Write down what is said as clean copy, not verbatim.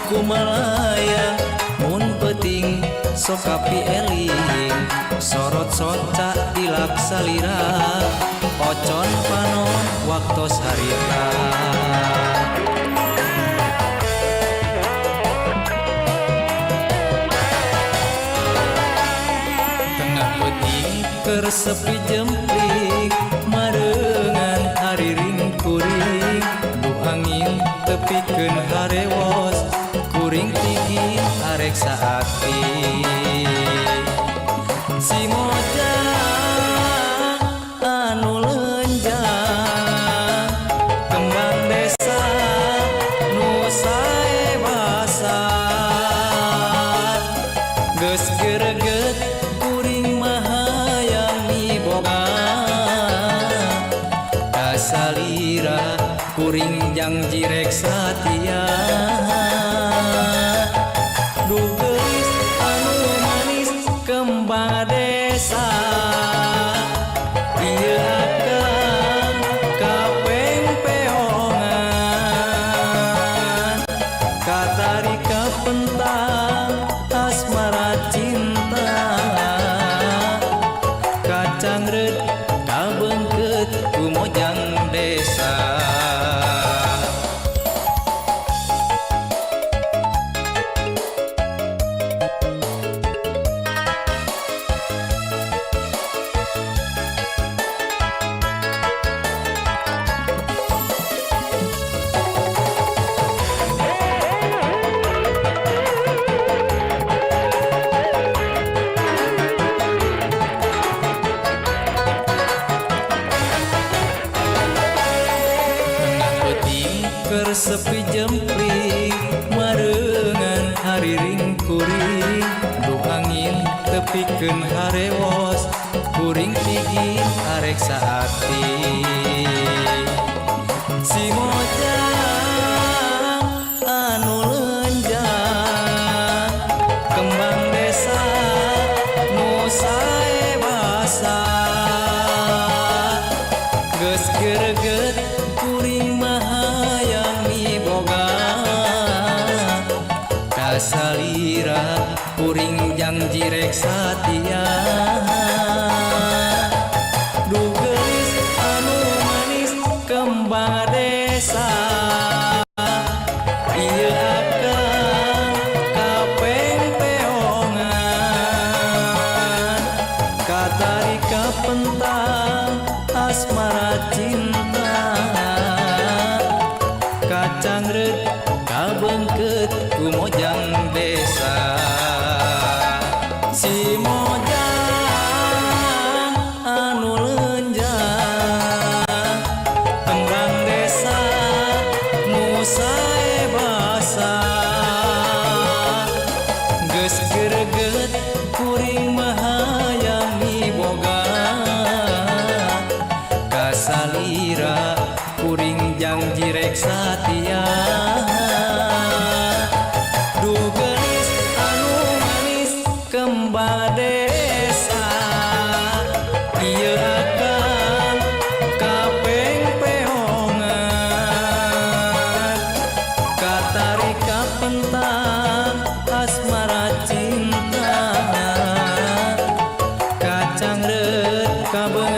kumalaya mun peting sok kapi eling sorot soca dilak salira ocon panon waktos harita tengah peting keur sepi jempling marengan hariring kuring du angin tepikeun harewos kuring tinggi arek saati si moja anu lenjang kembang desa nu sae basah geus gereget kuring mahayang miboga kasalira kuring jang jirek satia dugeus anu manis kembang desa ieu akan kapeng peongan katari kapentang asmara cinta kacangreut kabeungkeut ku mojang desa keur sepi jempling marengan hariring kuring du angin tepikeun harewos kuring tinggi arek saati si mojang anu lenjang kembang desa nu sae basah geus gereget kuring mahayang miboga kasalira kuring jang jirek satia dugeus anu manis kembang desa ieu akan kapeng peongan katari kapentang asmara cinta kacangreut kabeungkeut ku mojang desa si mojang anu lenjang kembang desa nu sae basah geus gereget kuring mahayang miboga kasalira kuring jang jirek satia dugeus anu manis kembang desa ieu akan kapeng peongan katari kapentang asmara cinta kacangreut kabeungkeut